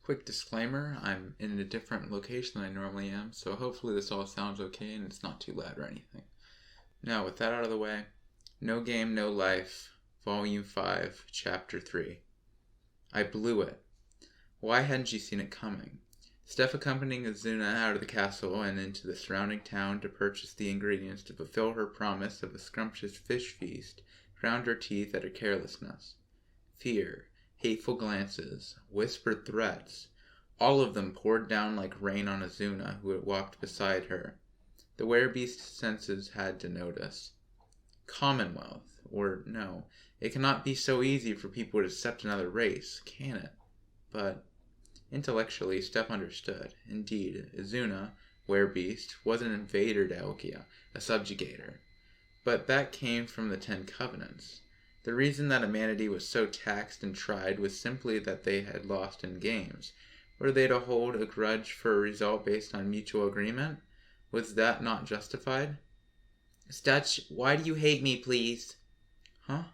Quick disclaimer, I'm in a different location than I normally am, so hopefully this all sounds okay and it's not too loud or anything. Now, with that out of the way, No Game, No Life, Volume 5, Chapter 3. I blew it. Why hadn't she seen it coming? Steph accompanying Azuna out of the castle and into the surrounding town to purchase the ingredients to fulfill her promise of a scrumptious fish feast ground her teeth at her carelessness. Fear, hateful glances, whispered threats, all of them poured down like rain on Azuna, who had walked beside her. The werebeast's senses had to notice. Commonwealth, or no, it cannot be so easy for people to accept another race, can it? But intellectually, Steph understood. Indeed, Azuna, werebeast, was an invader to Elkia, a subjugator. But that came from the 10 Covenants. The reason that humanity was so taxed and tried was simply that they had lost in games. Were they to hold a grudge for a result based on mutual agreement? Was that not justified? Stutch, why do you hate me, please? Huh?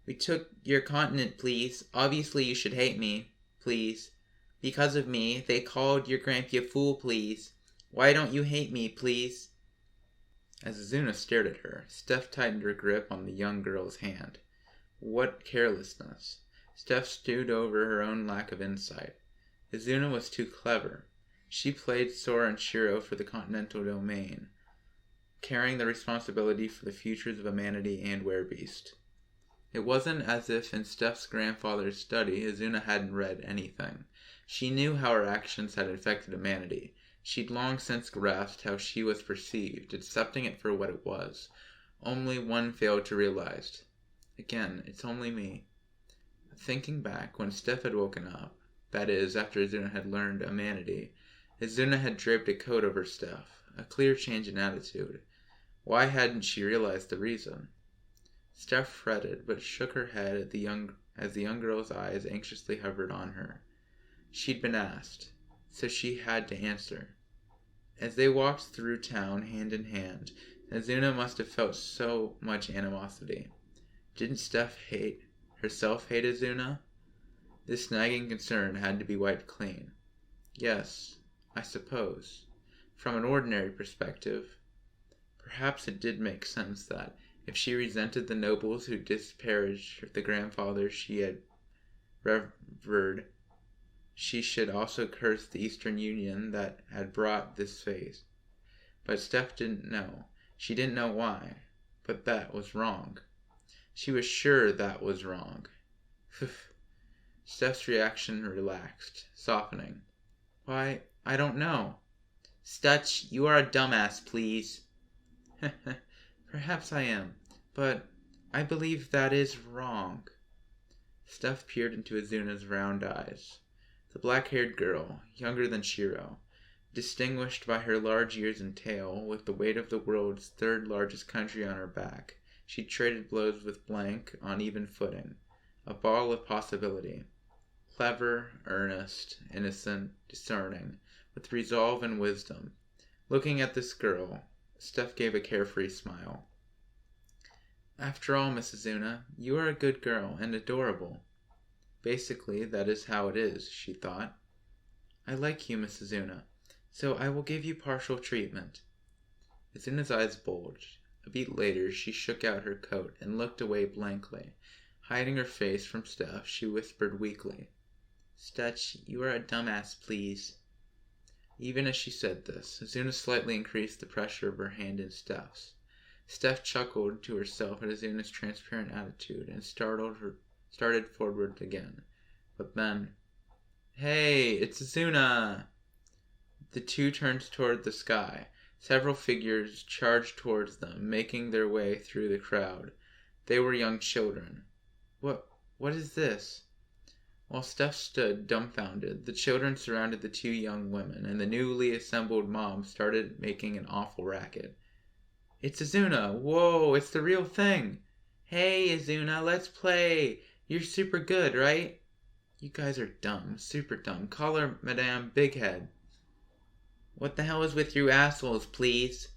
We took your continent, please. Obviously you should hate me, please. Because of me, they called your grandpa a fool, please. Why don't you hate me, please? As Azuna stared at her, Steph tightened her grip on the young girl's hand. What carelessness. Steph stewed over her own lack of insight. Azuna was too clever. She played Sora and Shiro for the continental domain, carrying the responsibility for the futures of humanity and werebeast. It wasn't as if in Steph's grandfather's study Azuna hadn't read anything. She knew how her actions had affected humanity. She'd long since grasped how she was perceived, accepting it for what it was. Only one failed to realize. Again, it's only me. Thinking back, when Steph had woken up, that is, after Azuna had learned humanity, Azuna had draped a coat over Steph, a clear change in attitude. Why hadn't she realized the reason? Steph fretted, but shook her head as the young girl's eyes anxiously hovered on her. She'd been asked, so she had to answer. As they walked through town hand in hand, Azuna must have felt so much animosity. Didn't Steph herself hate Azuna? This nagging concern had to be wiped clean. Yes, I suppose. From an ordinary perspective, perhaps it did make sense that, if she resented the nobles who disparaged the grandfather she had revered, she should also curse the Eastern Union that had brought this phase. But Steph didn't know. She didn't know why. But that was wrong. She was sure that was wrong. Steph's reaction relaxed, softening. Why, I don't know. Stutch, you are a dumbass, please. Perhaps I am, but I believe that is wrong. Steph peered into Azuna's round eyes. The black-haired girl, younger than Shiro, distinguished by her large ears and tail, with the weight of the world's third-largest country on her back, she traded blows with Blank on even footing, a ball of possibility. Clever, earnest, innocent, discerning, with resolve and wisdom. Looking at this girl, Steph gave a carefree smile. After all, Miss Azuna, you are a good girl and adorable. Basically, that is how it is, she thought. I like you, Miss Azuna, so I will give you partial treatment. Azuna's eyes bulged. A beat later, she shook out her coat and looked away blankly. Hiding her face from Steph, she whispered weakly, Stutch, you are a dumbass, please. Even as she said this, Azuna slightly increased the pressure of her hand in Steph's. Steph chuckled to herself at Azuna's transparent attitude and started forward again. But then, hey, it's Azuna! The two turned toward the sky. Several figures charged towards them, making their way through the crowd. They were young children. What is this? While Steph stood dumbfounded, the children surrounded the two young women, and the newly assembled mob started making an awful racket. It's Azuna! Whoa, it's the real thing! Hey, Azuna, let's play! You're super good, right? You guys are dumb, super dumb. Call her Madame Bighead. What the hell is with you assholes, please?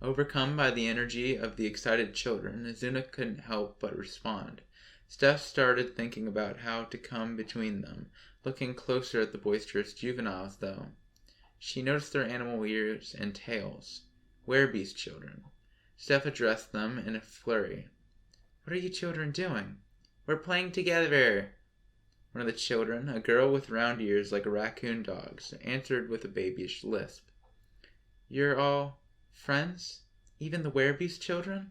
Overcome by the energy of the excited children, Azuna couldn't help but respond. Steph started thinking about how to come between them, looking closer at the boisterous juveniles, though. She noticed their animal ears and tails. Werebeast children. Steph addressed them in a flurry. "What are you children doing?" "We're playing together." One of the children, a girl with round ears like a raccoon dog's, answered with a babyish lisp. "You're all friends? Even the werebeast children?"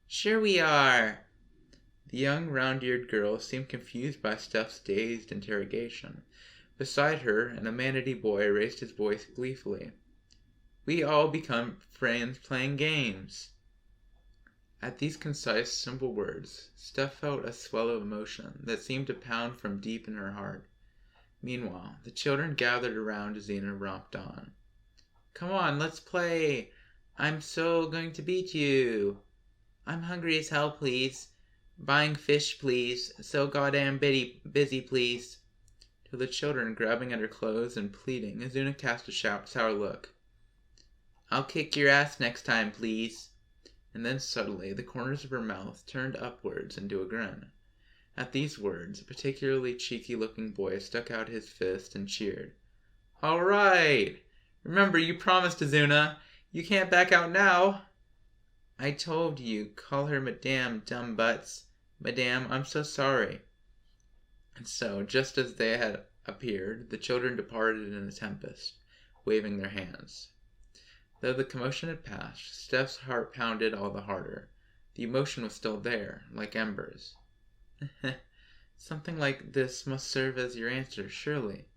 "Sure we are." The young round-eared girl seemed confused by Steph's dazed interrogation. Beside her, an amenity boy raised his voice gleefully. "We all become friends playing games." At these concise, simple words, Steph felt a swell of emotion that seemed to pound from deep in her heart. Meanwhile, the children gathered around as Xena romped on. "Come on, let's play. I'm so going to beat you. I'm hungry as hell, please. Buying fish, please. So goddamn busy, please." To the children grabbing at her clothes and pleading, Azuna cast a sour look. "I'll kick your ass next time, please." And then suddenly the corners of her mouth turned upwards into a grin. At these words, a particularly cheeky-looking boy stuck out his fist and cheered. "All right! Remember, you promised, Azuna. You can't back out now." "I told you, call her Madame, dumb butts. Madame, I'm so sorry." And so, just as they had appeared, the children departed in a tempest, waving their hands. Though the commotion had passed, Steph's heart pounded all the harder. The emotion was still there, like embers. "Something like this must serve as your answer, surely."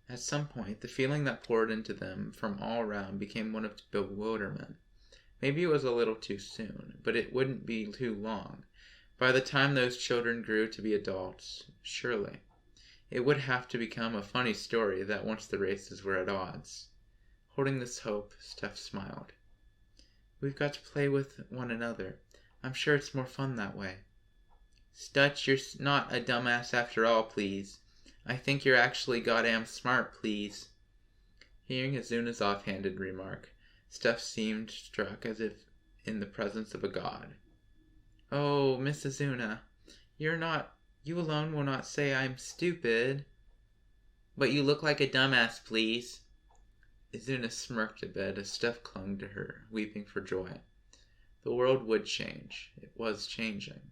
At some point, the feeling that poured into them from all around became one of bewilderment. Maybe it was a little too soon, but it wouldn't be too long. By the time those children grew to be adults, surely, it would have to become a funny story that once the races were at odds. Holding this hope, Steph smiled. "We've got to play with one another. I'm sure it's more fun that way." "Stutch, you're not a dumbass after all, please. I think you're actually goddamn smart, please." Hearing Azuna's offhanded remark, Steph seemed struck as if in the presence of a god. "Oh, Miss Azuna, you alone will not say I'm stupid." "But you look like a dumbass, please." Azuna smirked a bit as Steph clung to her, weeping for joy. The world would change. It was changing.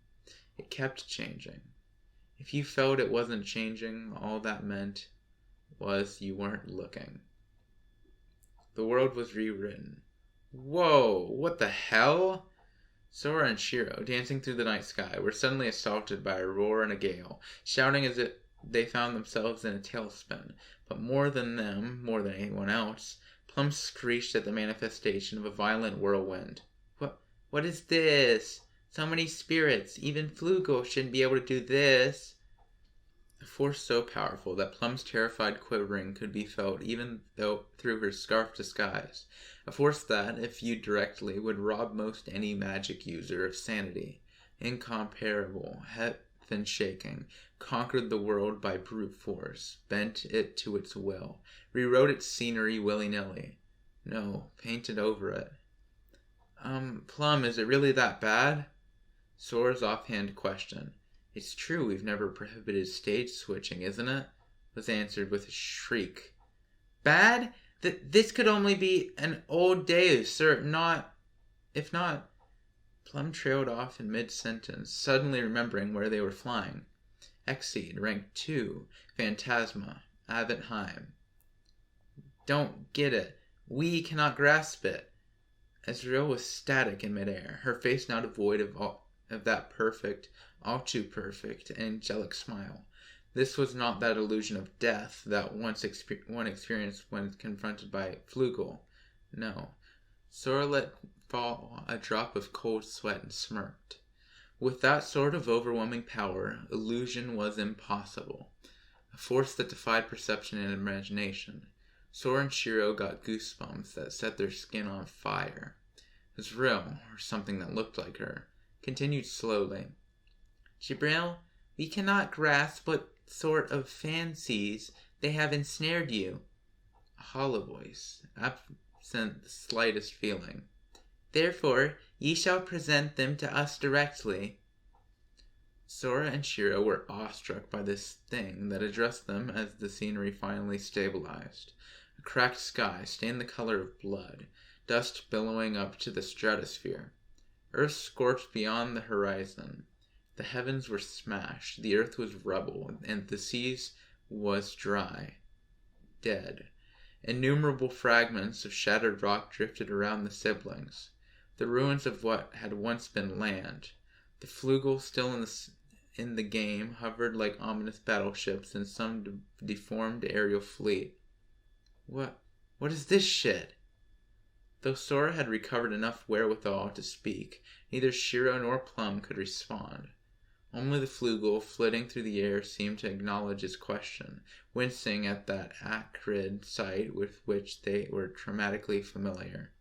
It kept changing. If you felt it wasn't changing, all that meant was you weren't looking. The world was rewritten. Whoa, what the hell? Sora and Shiro, dancing through the night sky, were suddenly assaulted by a roar and a gale, shouting as if they found themselves in a tailspin. But more than them, more than anyone else, Plum screeched at the manifestation of a violent whirlwind. What is this? So many spirits. Even Flugel shouldn't be able to do this." A force so powerful that Plum's terrified quivering could be felt even through her scarf disguise. A force that, if viewed directly, would rob most any magic user of sanity. Incomparable, heaven-shaking, conquered the world by brute force, bent it to its will, rewrote its scenery willy-nilly. No, painted over it. Plum, is it really that bad?" Sora's offhand question, "It's true we've never prohibited stage switching, isn't it?" was answered with a shriek. "Bad? This could only be an old deus, or not... if not..." Plum trailed off in mid-sentence, suddenly remembering where they were flying. Exceed, rank 2, Phantasma, Aventheim. "Don't get it. We cannot grasp it." Ezreal was static in midair, her face now devoid of that perfect, all too perfect, angelic smile. This was not that illusion of death that one experienced when confronted by Flugel. No. Sora let fall a drop of cold sweat and smirked. With that sort of overwhelming power, illusion was impossible. A force that defied perception and imagination. Sora and Shiro got goosebumps that set their skin on fire. Ezreal, or something that looked like her, continued slowly. "Jibril, we cannot grasp what sort of fancies they have ensnared you." A hollow voice, absent the slightest feeling. "Therefore, ye shall present them to us directly." Sora and Shiro were awestruck by this thing that addressed them as the scenery finally stabilized. A cracked sky stained the color of blood, dust billowing up to the stratosphere. Earth scorched beyond the horizon. The heavens were smashed, the earth was rubble, and the seas was dry, dead. Innumerable fragments of shattered rock drifted around the siblings, the ruins of what had once been land. The Flugel, still in the game, hovered like ominous battleships in some deformed aerial fleet. What is this shit? Though Sora had recovered enough wherewithal to speak, neither Shiro nor Plum could respond. Only the Flugel, flitting through the air, seemed to acknowledge his question, wincing at that acrid sight with which they were traumatically familiar.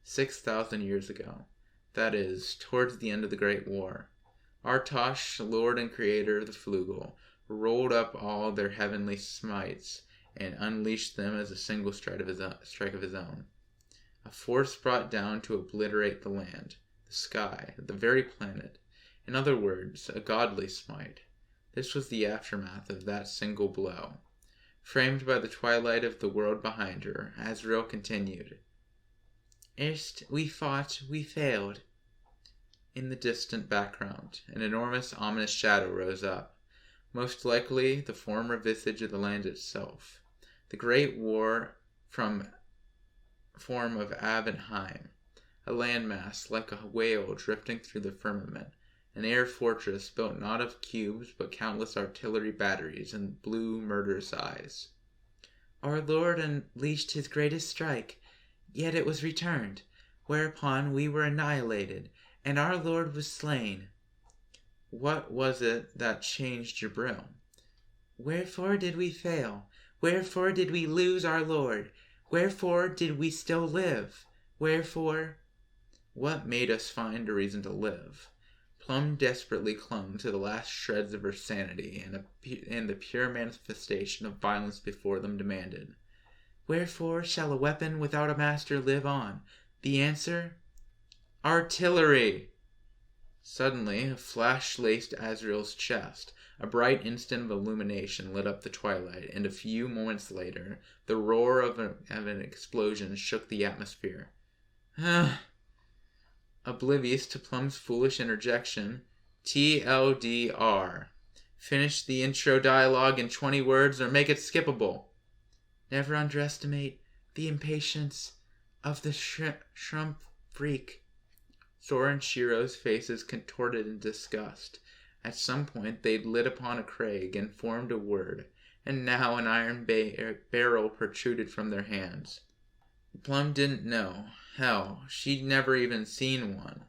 6,000 years ago. That is, towards the end of the Great War. Artosh, lord and creator of the Flugel, rolled up all their heavenly smites and unleashed them as a single strike of his own. A force brought down to obliterate the land, the sky, the very planet. In other words, a godly smite. This was the aftermath of that single blow. Framed by the twilight of the world behind her, Azrael continued. Erst we fought, we failed. In the distant background, an enormous, ominous shadow rose up, most likely the former visage of the land itself. The Great War form of Abenheim, a landmass like a whale drifting through the firmament, an air fortress built not of cubes but countless artillery batteries and blue murderous eyes. Our Lord unleashed his greatest strike, yet it was returned, whereupon we were annihilated, and our Lord was slain. What was it that changed Jabril? Wherefore did we fail? Wherefore did we lose our Lord? Wherefore did we still live? Wherefore? What made us find a reason to live? Plum desperately clung to the last shreds of her sanity, and the pure manifestation of violence before them demanded. Wherefore shall a weapon without a master live on? The answer? Artillery! Suddenly, a flash laced Azrael's chest. A bright instant of illumination lit up the twilight, and a few moments later, the roar of an explosion shook the atmosphere. Oblivious to Plum's foolish interjection, TLDR. Finish the intro dialogue in 20 words or make it skippable. Never underestimate the impatience of the shrimp freak. Sora and Shiro's faces contorted in disgust. At some point they'd lit upon a crag and formed a word, and now an iron barrel protruded from their hands. Plum didn't know. Hell, she'd never even seen one.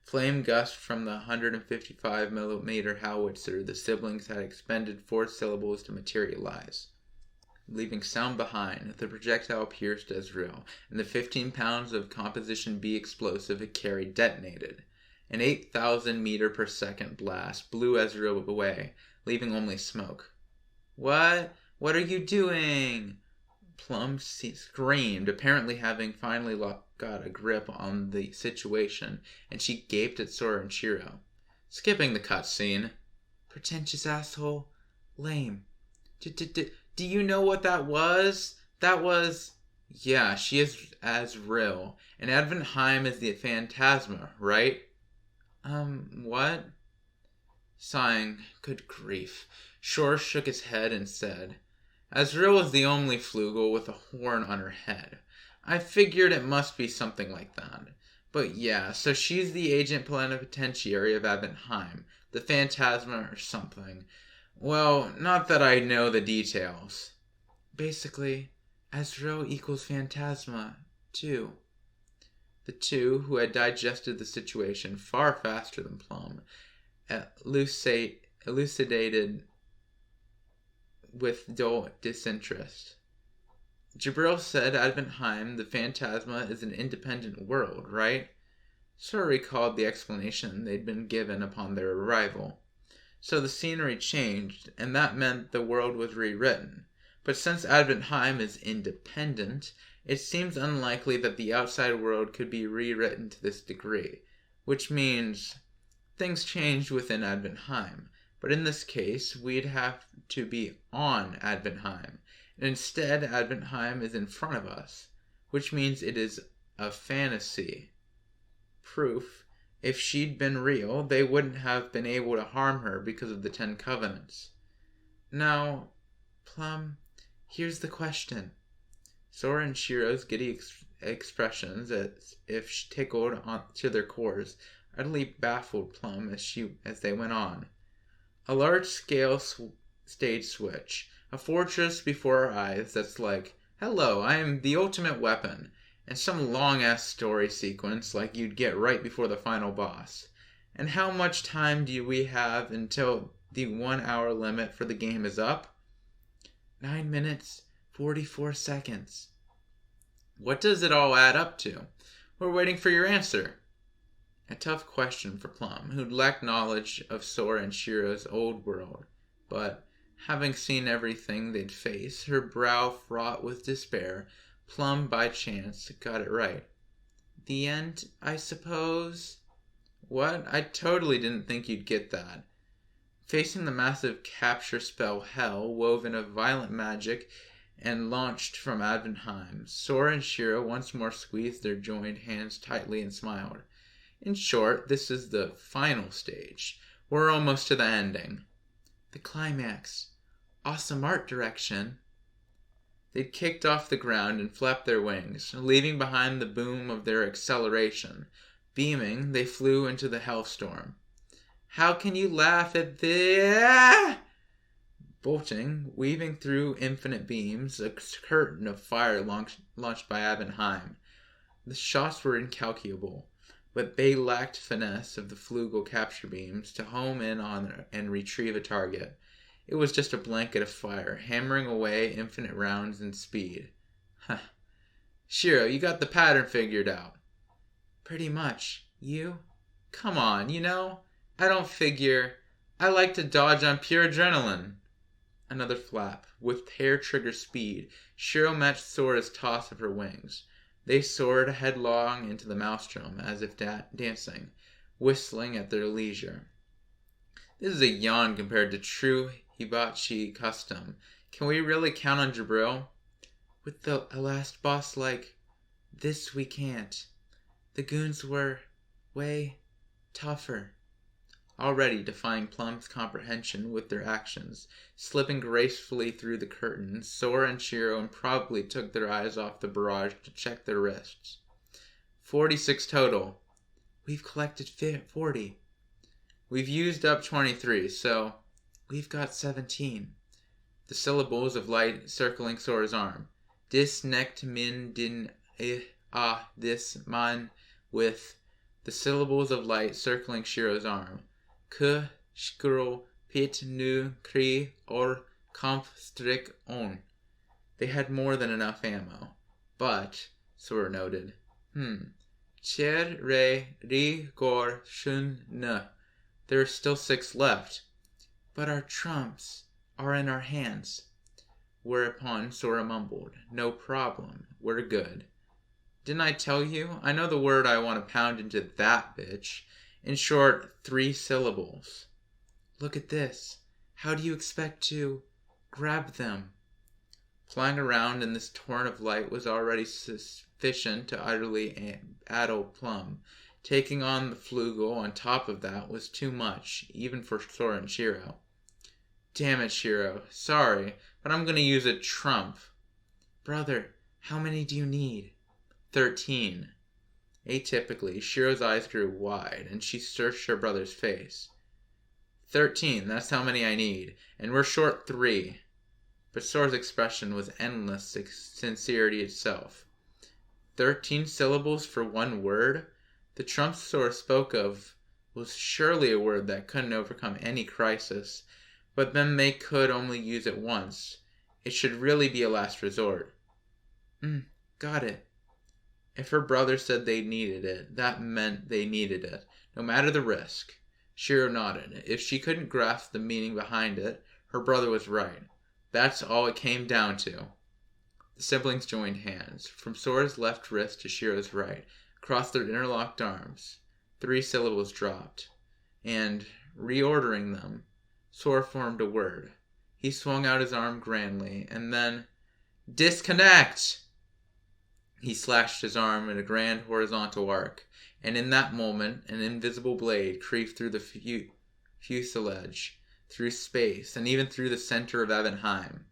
Flame gushed from the 155mm howitzer the siblings had expended 4 syllables to materialize. Leaving sound behind, the projectile pierced Azrael, and the 15 pounds of Composition B explosive it carried detonated. An 8,000 meter per second blast blew Azrael away, leaving only smoke. What? What are you doing? Plum screamed, apparently having finally got a grip on the situation, and she gaped at Sora and Shiro. Skipping the cutscene. Pretentious asshole. Lame. Do you know what that was? That was... Yeah, she is Azrael, and Adventheim is the Phantasma, right? What? Sighing, good grief. Shore shook his head and said, Azrael is the only Flugel with a horn on her head. I figured it must be something like that. But yeah, so she's the agent plenipotentiary of Adventheim, the Phantasma or something. Well, not that I know the details. Basically, Azrael equals Phantasma, too. The two, who had digested the situation far faster than Plum, elucidated with dull disinterest. Jabril said Adventheim, the Phantasma, is an independent world, right? Sora recalled the explanation they'd been given upon their arrival. So the scenery changed, and that meant the world was rewritten. But since Adventheim is independent, it seems unlikely that the outside world could be rewritten to this degree, which means things changed within Adventheim, but in this case, we'd have to be on Adventheim. And instead, Adventheim is in front of us, which means it is a fantasy. Proof, if she'd been real, they wouldn't have been able to harm her because of the 10 Covenants. Now, Plum, here's the question. Sora and Shiro's giddy expressions, as if tickled to their cores, utterly baffled Plum as they went on. A large-scale stage switch, a fortress before our eyes that's like, hello, I am the ultimate weapon, and some long-ass story sequence like you'd get right before the final boss. And how much time do we have until the 1 hour limit for the game is up? 9 minutes, 44 seconds. What does it all add up to? We're waiting for your answer. A tough question for Plum, who'd lacked knowledge of Sora and Shiro's old world. But, having seen everything they'd face, her brow fraught with despair, Plum, by chance, got it right. The end, I suppose? What? I totally didn't think you'd get that. Facing the massive capture spell Hell, woven of violent magic and launched from Adventheim, Sora and Shiro once more squeezed their joined hands tightly and smiled. In short, this is the final stage. We're almost to the ending. The climax. Awesome art direction. They'd kicked off the ground and flapped their wings, leaving behind the boom of their acceleration. Beaming, they flew into the hellstorm. How can you laugh at the... Bolting, weaving through infinite beams, a curtain of fire launched by Adventheim. The shots were incalculable, but they lacked finesse of the flugel capture beams to home in on and retrieve a target. It was just a blanket of fire, hammering away infinite rounds in speed. Huh. Shiro, you got the pattern figured out. Pretty much. You? Come on, I don't figure. I like to dodge on pure adrenaline. Another flap. With hair-trigger speed, Shiro matched Sora's toss of her wings. They soared headlong into the maelstrom, as if dancing, whistling at their leisure. This is a yawn compared to true hibachi custom. Can we really count on Jabril? With the last boss like this, we can't. The goons were way tougher. Already defying Plum's comprehension with their actions, slipping gracefully through the curtain, Sora and Shiro improbably took their eyes off the barrage to check their wrists. 46 total. We've collected 40. We've used up 23, so we've got 17. The syllables of light circling Sora's arm. Dis nect min din dis man with the syllables of light circling Shiro's arm. ch.3 pt.1 or ch.3. They had more than enough ammo. But, Sora noted, cher re ri gor shun ne. There are still 6 left. But our trumps are in our hands. Whereupon Sora mumbled, no problem, we're good. Didn't I tell you? I know the word I want to pound into that bitch. In short, 3 syllables. Look at this. How do you expect to grab them? Flying around in this torrent of light was already sufficient to utterly addle Plum. Taking on the flugel on top of that was too much, even for Sora and Shiro. Damn it, Shiro. Sorry, but I'm gonna use a trump. Brother, how many do you need? 13. Atypically, Shiro's eyes grew wide, and she searched her brother's face. 13, that's how many I need, and we're short 3. But Sora's expression was endless sincerity itself. 13 syllables for 1 word? The trump Sora spoke of was surely a word that couldn't overcome any crisis, but then they could only use it once. It should really be a last resort. Got it. If her brother said they needed it, that meant they needed it, no matter the risk. Shiro nodded. If she couldn't grasp the meaning behind it, her brother was right. That's all it came down to. The siblings joined hands, from Sora's left wrist to Shiro's right, across their interlocked arms. 3 syllables dropped. and, reordering them, Sora formed a word. He swung out his arm grandly, and then, "Disconnect!" He slashed his arm in a grand horizontal arc, and in that moment an invisible blade creeped through the fuselage, through space, and even through the center of Evenheim.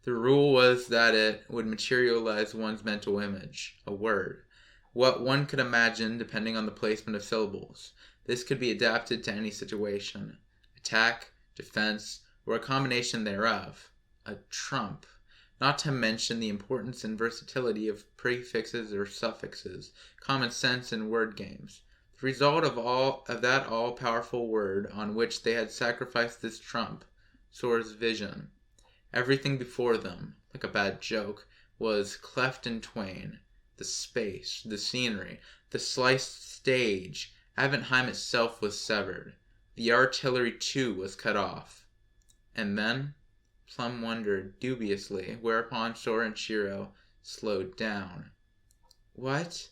The rule was that it would materialize one's mental image, a word, what one could imagine depending on the placement of syllables. This could be adapted to any situation, attack, defense, or a combination thereof. A trump. Not to mention the importance and versatility of prefixes or suffixes, common sense in word games. The result of that all-powerful word on which they had sacrificed this trump, Sora's vision. Everything before them, like a bad joke, was cleft in twain. The space, the scenery, the sliced stage. Evenheim itself was severed. The artillery, too, was cut off. And then, Plum wondered dubiously, whereupon Sora and Shiro slowed down. What?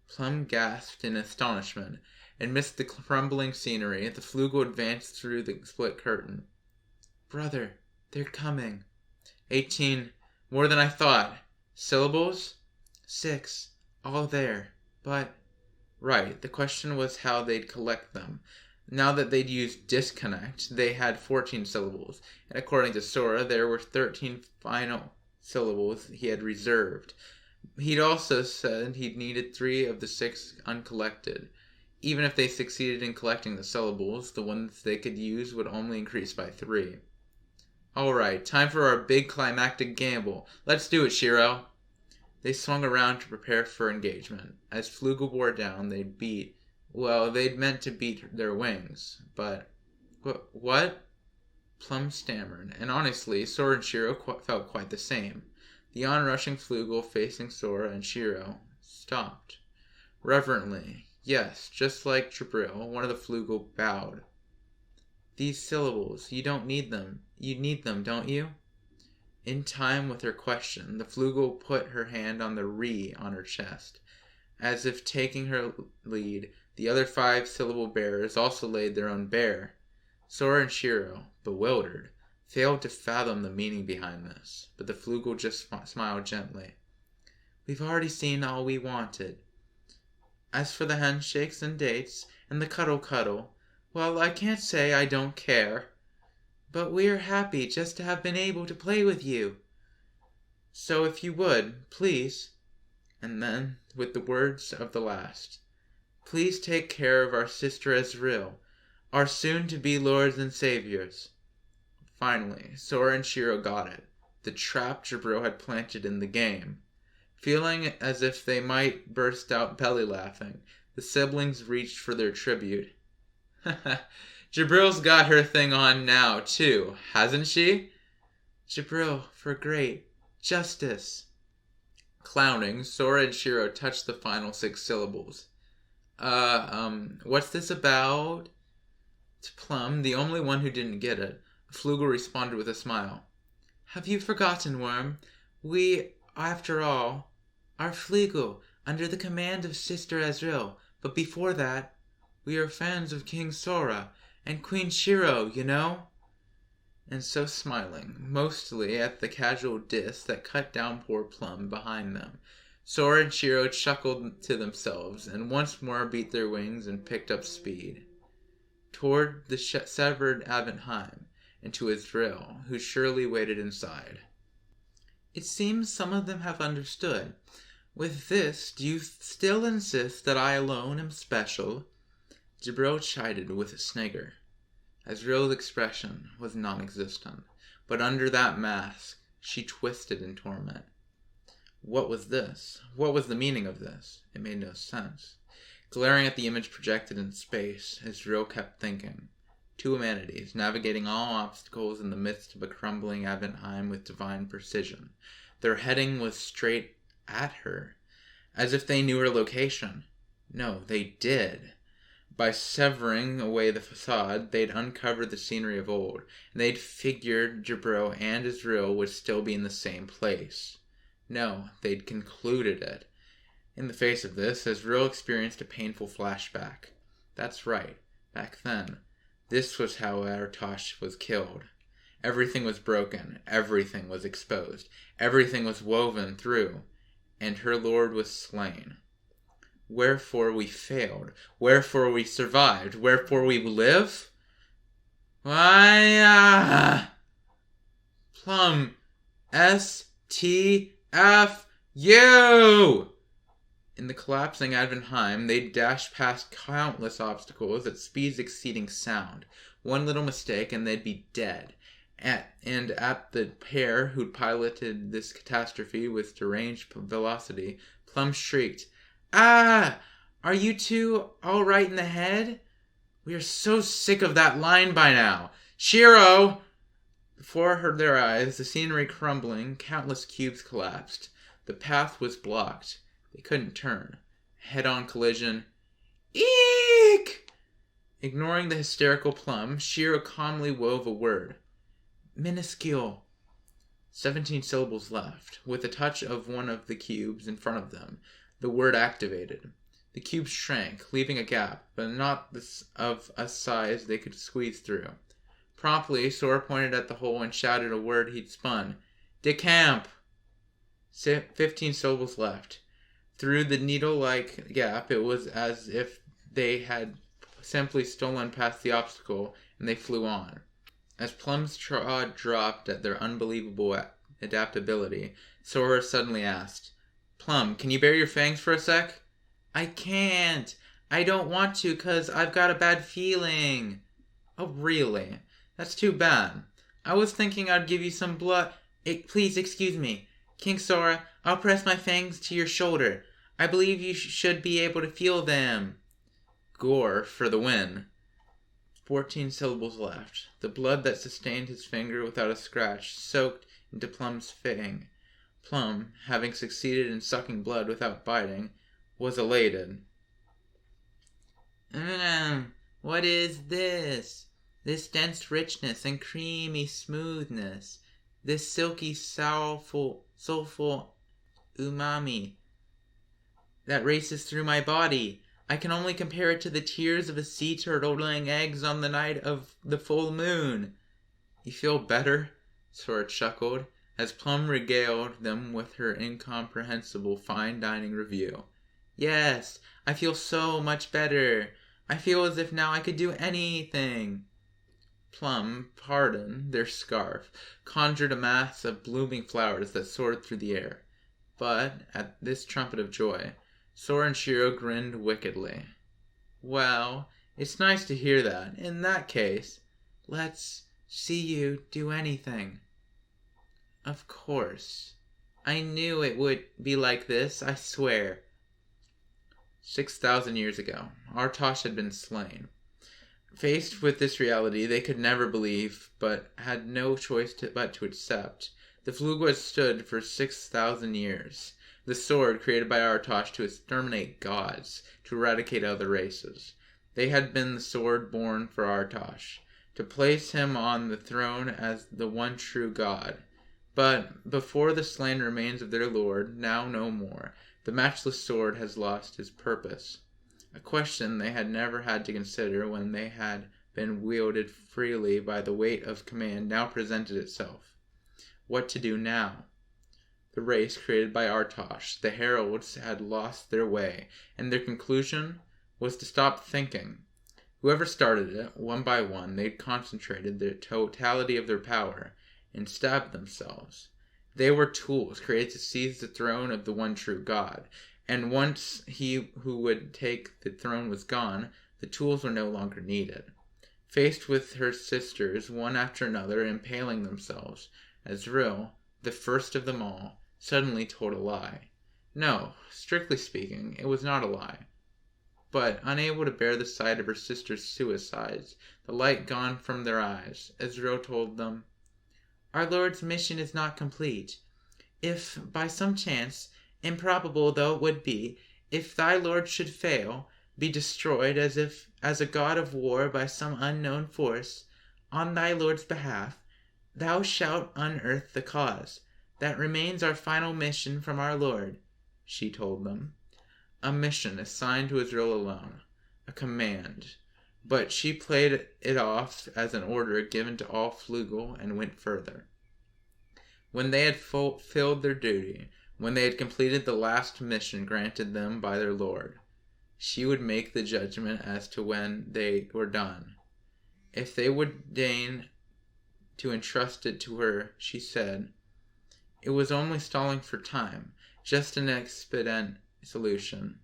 Plum gasped in astonishment. Amidst the crumbling scenery, the Flugel advanced through the split curtain. Brother, they're coming. 18. More than I thought. Syllables? 6. All there. But... Right, the question was how they'd collect them. Now that they'd used disconnect, they had 14 syllables, and according to Sora, there were 13 final syllables he had reserved. He'd also said he'd needed 3 of the 6 uncollected. Even if they succeeded in collecting the syllables, the ones they could use would only increase by 3. Alright, time for our big climactic gamble. Let's do it, Shiro. They swung around to prepare for engagement. As Flugel bore down, they'd meant to beat their wings, but... What? Plum stammered, and honestly, Sora and Shiro felt quite the same. The onrushing Flugel facing Sora and Shiro stopped. Reverently, yes, just like Jabril, one of the Flugel bowed. These syllables, you don't need them. You need them, don't you? In time with her question, the Flugel put her hand on the re on her chest. As if taking her lead, the other 5-syllable bearers also laid their own bare. Sora and Shiro, bewildered, failed to fathom the meaning behind this, but the Flugel just smiled gently. We've already seen all we wanted. As for the handshakes and dates, and the cuddle, well, I can't say I don't care. But we're happy just to have been able to play with you. So if you would, please. And then, with the words of the last, please take care of our sister Ezreal, our soon-to-be lords and saviors. Finally, Sora and Shiro got it, the trap Jabril had planted in the game. Feeling as if they might burst out belly laughing, the siblings reached for their tribute. Jabril's got her thing on now, too, hasn't she? Jabril, for great justice. Clowning, Sora and Shiro touched the final 6 syllables. What's this about? To Plum, the only one who didn't get it, Flugel responded with a smile. Have you forgotten, Worm? We, after all, are Flugel, under the command of Sister Ezreal, but before that, we are fans of King Sora, and Queen Shiro, you know? And so smiling, mostly at the casual diss that cut down poor Plum behind them, Sora and Shiro chuckled to themselves, and once more beat their wings and picked up speed. Toward the severed Evenheim, and to Ezreal, who surely waited inside. It seems some of them have understood. With this, do you still insist that I alone am special? Jabril chided with a snigger. Ezreal's expression was non-existent, but under that mask, she twisted in torment. What was this? What was the meaning of this? It made no sense. Glaring at the image projected in space, Ezreal kept thinking. 2 humanities, navigating all obstacles in the midst of a crumbling Evenheim with divine precision. Their heading was straight at her, as if they knew her location. No, they did. By severing away the facade, they'd uncovered the scenery of old, and they'd figured Jabril and Ezreal would still be in the same place. No, they'd concluded it. In the face of this, Ezreal experienced a painful flashback. That's right. back then. This was how Artosh was killed. Everything was broken, everything was exposed, everything was woven through, and her lord was slain. Wherefore we failed, wherefore we survived, wherefore we live? Why, Plum, STFU! In the collapsing Advenheim, they dashed past countless obstacles at speeds exceeding sound. One little mistake and they'd be dead. At the pair who'd piloted this catastrophe with deranged velocity, Plum shrieked, "Ah! Are you two all right in the head? We are so sick of that line by now. Shiro!" Before their eyes, the scenery crumbling, countless cubes collapsed. The path was blocked. They couldn't turn. Head-on collision. Eek! Ignoring the hysterical Plum, Shiro calmly wove a word. Minuscule. 17 syllables left. With a touch of one of the cubes in front of them, the word activated. The cube shrank, leaving a gap, but not of a size they could squeeze through. Promptly, Sora pointed at the hole and shouted a word he'd spun. Decamp! 15 syllables left. Through the needle-like gap, it was as if they had simply stolen past the obstacle, and they flew on. As Plum's jaw dropped at their unbelievable adaptability, Sora suddenly asked, "Plum, can you bare your fangs for a sec?" "I can't. I don't want to, 'cause I've got a bad feeling." "Oh, really? That's too bad. I was thinking I'd give you some blood." Please excuse me. King Sora, I'll press my fangs to your shoulder. I believe you should be able to feel them." Gore for the win. 14 syllables left. The blood that sustained his finger without a scratch soaked into Plum's fang. Plum, having succeeded in sucking blood without biting, was elated. What is this? This dense richness and creamy smoothness. This silky, soulful umami that races through my body. I can only compare it to the tears of a sea turtle laying eggs on the night of the full moon. You feel better? Sora chuckled, as Plum regaled them with her incomprehensible fine dining review. Yes, I feel so much better. I feel as if now I could do anything. Plum, pardon, their scarf, conjured a mass of blooming flowers that soared through the air. But, at this trumpet of joy, Sora and Shiro grinned wickedly. Well, it's nice to hear that. In that case, let's see you do anything. Of course. I knew it would be like this, I swear. 6,000 years ago, Artosh had been slain. Faced with this reality they could never believe, but had no choice but to accept. The Flug had stood for 6,000 years. The sword created by Artosh to exterminate gods, to eradicate other races. They had been the sword born for Artosh, to place him on the throne as the one true god. But before the slain remains of their lord, now no more, the matchless sword has lost its purpose. A question they had never had to consider when they had been wielded freely by the weight of command now presented itself. What to do now? The race created by Artosh, the heralds, had lost their way, and their conclusion was to stop thinking. Whoever started it, one by one, they'd concentrated the totality of their power and stabbed themselves. They were tools created to seize the throne of the one true God, and once he who would take the throne was gone, the tools were no longer needed. Faced with her sisters, one after another, impaling themselves, Azrael, the first of them all, suddenly told a lie. No, strictly speaking, it was not a lie. But, unable to bear the sight of her sister's suicides, the light gone from their eyes, Azrael told them, "Our Lord's mission is not complete. If, by some chance, improbable though it would be, if thy Lord should fail, be destroyed as a god of war by some unknown force, on thy Lord's behalf, thou shalt unearth the cause. That remains our final mission from our Lord," she told them. A mission assigned to Israel alone. A command. But she played it off as an order given to all Flugel and went further. When they had filled their duty, when they had completed the last mission granted them by their lord, she would make the judgment as to when they were done. If they would deign to entrust it to her, she said, it was only stalling for time, just an expedient solution.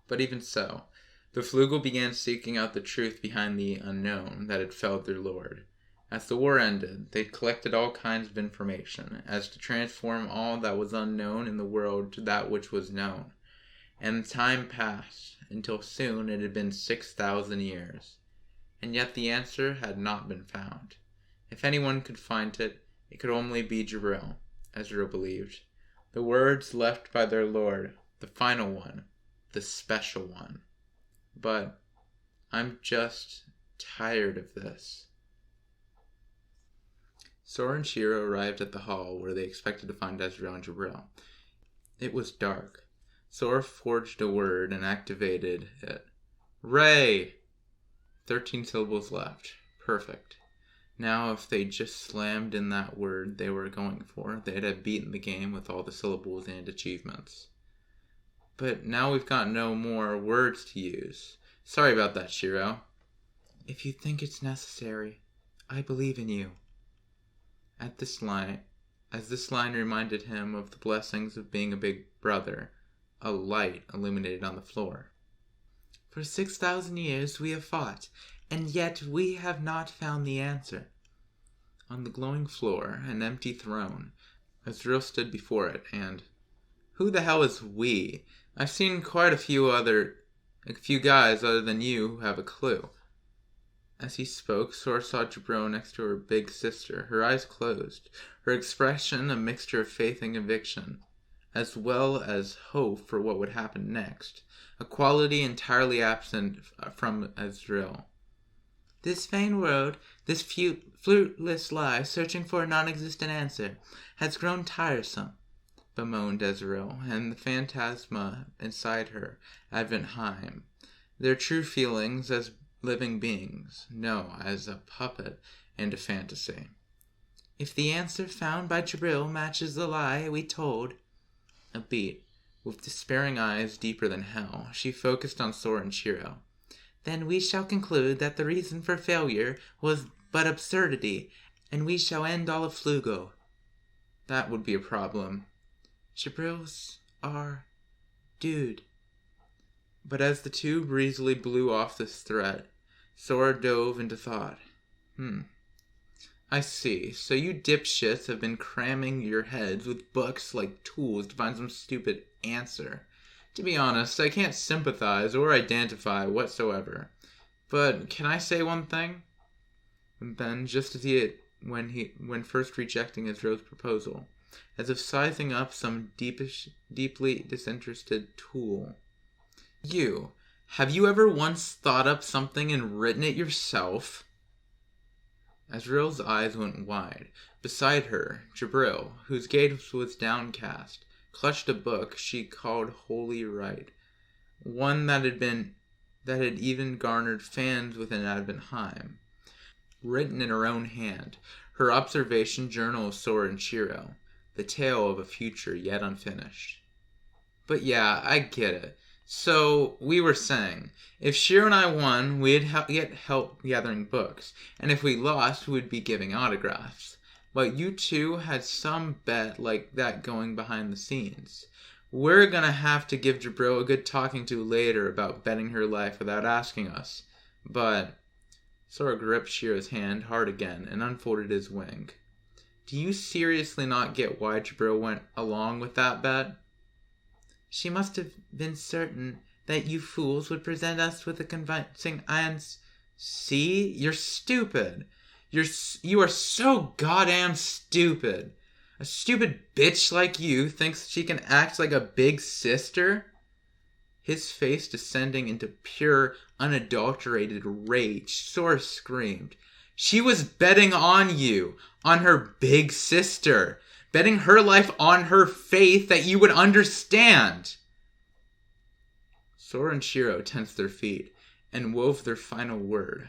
But even so, the Flugel began seeking out the truth behind the unknown that had felled their lord. As the war ended, they collected all kinds of information, as to transform all that was unknown in the world to that which was known. And time passed, until soon it had been 6,000 years. And yet the answer had not been found. If anyone could find it, it could only be Jibril, Ezra believed. The words left by their lord, the final one, the special one. But I'm just tired of this. Sora and Shiro arrived at the hall where they expected to find Ezra and Jibril. It was dark. Sora forged a word and activated it. Ray! 13 syllables left. Perfect. Now, if they just slammed in that word they were going for, they'd have beaten the game with all the syllables and achievements. But now we've got no more words to use. Sorry about that, Shiro. If you think it's necessary, I believe in you. As this line reminded him of the blessings of being a big brother, a light illuminated on the floor. For 6,000 years we have fought, and yet we have not found the answer. On the glowing floor, an empty throne, Azrael stood before it, and... Who the hell is we? I've seen quite a few guys other than you who have a clue. As he spoke, Sora saw Jibril next to her big sister, her eyes closed, her expression a mixture of faith and conviction, as well as hope for what would happen next, a quality entirely absent from Azrael. This vain world, this fruitless life, searching for a non-existent answer, has grown tiresome, bemoaned Ezreal, and the phantasma inside her, Adventheim, their true feelings as living beings, no, as a puppet and a fantasy. If the answer found by Jibril matches the lie we told... A beat, with despairing eyes deeper than hell, she focused on Sora and Shiro. Then we shall conclude that the reason for failure was but absurdity, and we shall end all of Flugo. That would be a problem. Jibril's our dude. But as the two breezily blew off this threat, Sora dove into thought. I see. So you dipshits have been cramming your heads with books like tools to find some stupid answer. To be honest, I can't sympathize or identify whatsoever. But can I say one thing? And then, just as when first rejecting Israel's proposal, as if sizing up some deeply disinterested tool. Have you ever once thought up something and written it yourself? Azrael's eyes went wide. Beside her, Jibril, whose gaze was downcast, clutched a book she called Holy Right, one that had even garnered fans within Adventheim. Written in her own hand, her observation journal of Sora and Shiro, the tale of a future yet unfinished. But yeah, I get it. So, we were saying, if Shiro and I won, we'd get help gathering books, and if we lost, we'd be giving autographs. But you two had some bet like that going behind the scenes. We're gonna have to give Jibril a good talking to later about betting her life without asking us. But... Sora gripped Shiro's hand hard again and unfolded his wing. Do you seriously not get why Jibril went along with that bet? She must have been certain that you fools would present us with a convincing answer. See? You're stupid. You are so goddamn stupid. A stupid bitch like you thinks she can act like a big sister? His face descending into pure, unadulterated rage, Sora screamed. She was betting on you, on her big sister, betting her life on her faith that you would understand. Sora and Shiro tensed their feet, and wove their final word.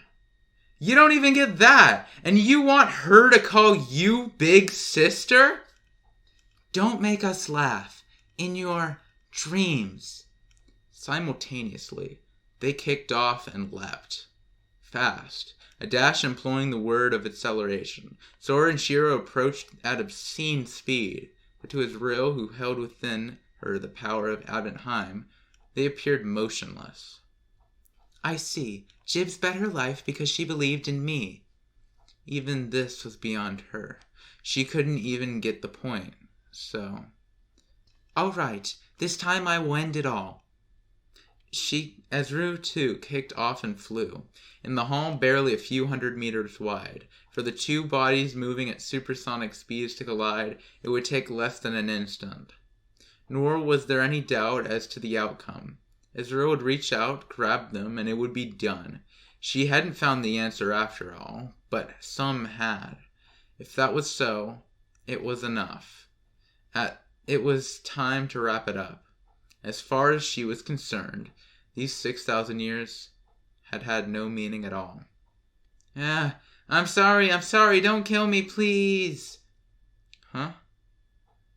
You don't even get that, and you want her to call you big sister? Don't make us laugh. In your dreams. Simultaneously, they kicked off and leapt. Fast, a dash employing the word of acceleration. Sora and Shiro approached at obscene speed, but to Azrael, who held within her the power of Abendheim, they appeared motionless. I see. Jibs bet her life because she believed in me. Even this was beyond her. She couldn't even get the point, so... All right, this time I will end it all. Azru too, kicked off and flew. In the hall barely a few hundred meters wide. For the two bodies moving at supersonic speeds to collide, it would take less than an instant. Nor was there any doubt as to the outcome. Azrael would reach out, grab them, and it would be done. She hadn't found the answer after all, but some had. If that was so, it was enough. It was time to wrap it up. As far as she was concerned, these 6,000 years had had no meaning at all. I'm sorry, don't kill me, please. Huh?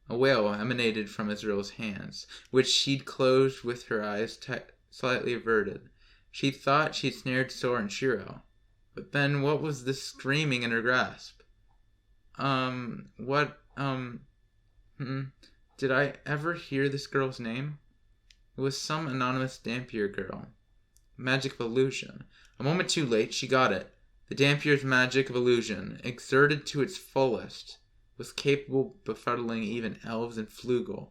A wail emanated from Israel's hands, which she'd closed with her eyes slightly averted. She thought she'd snared Sora and Shiro. But then what was this screaming in her grasp? Did I ever hear this girl's name? It was some anonymous Dampier girl. Magic of illusion. A moment too late, she got it. The Dampier's magic of illusion, exerted to its fullest, was capable of befuddling even elves and Flugel.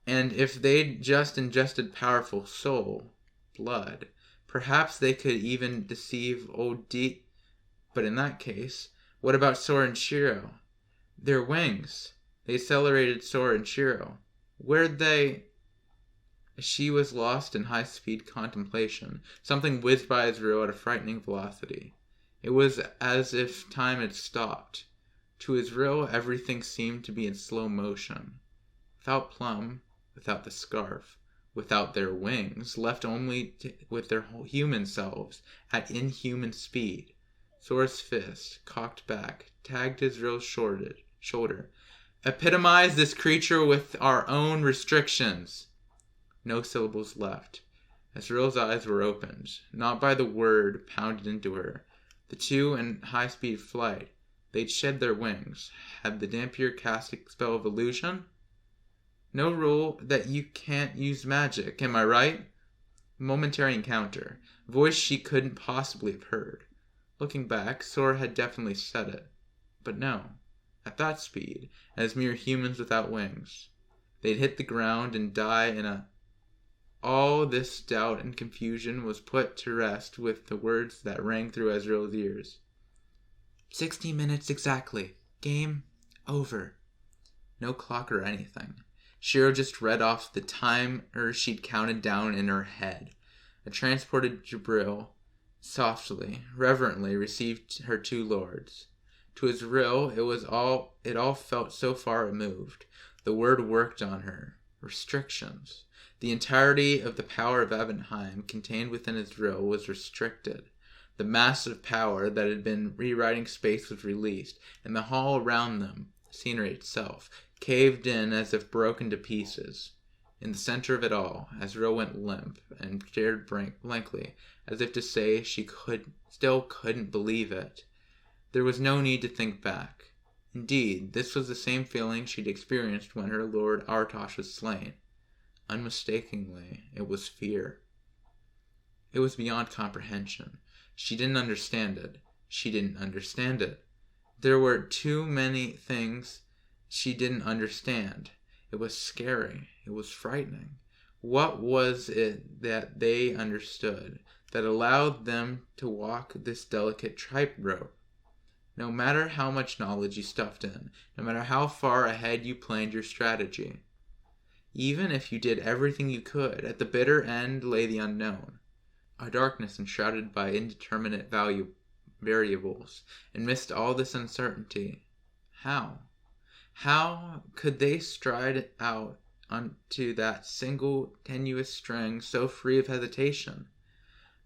And if they'd just ingested powerful soul, blood, perhaps they could even deceive old D. But in that case, what about Sora and Shiro? Their wings. They accelerated Sora and Shiro. Where'd they... She was lost in high-speed contemplation. Something whizzed by Azrael at a frightening velocity. It was as if time had stopped. To Azrael, everything seemed to be in slow motion. Without Plum, without the scarf, without their wings, left only with their human selves, at inhuman speed. Sora's fist, cocked back, tagged Azrael's shoulder. Epitomize this creature with our own restrictions. No syllables left. Azrael's eyes were opened, not by the word pounded into her. The two in high-speed flight, they'd shed their wings. Had the Dampier cast a spell of illusion? No rule that you can't use magic, am I right? Momentary encounter. Voice she couldn't possibly have heard. Looking back, Sora had definitely said it. But no. At that speed, as mere humans without wings, they'd hit the ground and die in a... All this doubt and confusion was put to rest with the words that rang through Azrael's ears. 60 minutes exactly. Game over. No clock or anything. Shiro just read off the timer she'd counted down in her head. A transported Jabril softly, reverently received her two lords. To Azrael, it all felt so far removed. The word worked on her. Restrictions. The entirety of the power of Abendheim contained within Azrael was restricted. The massive power that had been rewriting space was released, and the hall around them, the scenery itself, caved in as if broken to pieces. In the center of it all, Azrael went limp and stared blankly, as if to say she still couldn't believe it. There was no need to think back. Indeed, this was the same feeling she'd experienced when her lord Artosh was slain. Unmistakably, it was fear. It was beyond comprehension. She didn't understand it. She didn't understand it. There were too many things she didn't understand. It was scary. It was frightening. What was it that they understood that allowed them to walk this delicate tightrope? No matter how much knowledge you stuffed in, no matter how far ahead you planned your strategy, even if you did everything you could, at the bitter end lay the unknown, a darkness enshrouded by indeterminate variables, and amidst all this uncertainty, how could they stride out onto that single tenuous string so free of hesitation?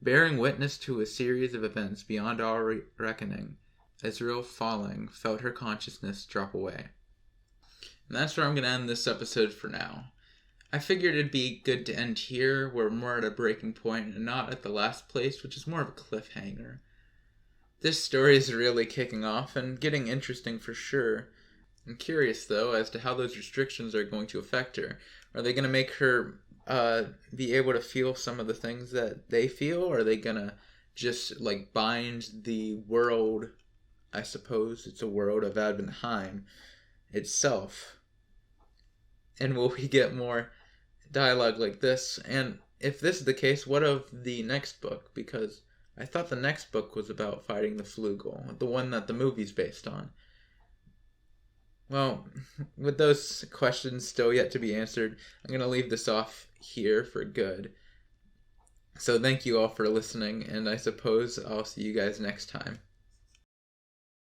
Bearing witness to a series of events beyond our reckoning, Israel falling felt her consciousness drop away. And that's where I'm going to end this episode for now. I figured it'd be good to end here, where we're more at a breaking point and not at the last place, which is more of a cliffhanger. This story is really kicking off and getting interesting for sure. I'm curious, though, as to how those restrictions are going to affect her. Are they going to make her be able to feel some of the things that they feel? Or are they going to just, bind the world, I suppose it's a world of Adventheim itself? And will we get more dialogue like this? And if this is the case, what of the next book? Because I thought the next book was about fighting the Flugel, the one that the movie's based on. Well, with those questions still yet to be answered, I'm going to leave this off here for good. So thank you all for listening, and I suppose I'll see you guys next time.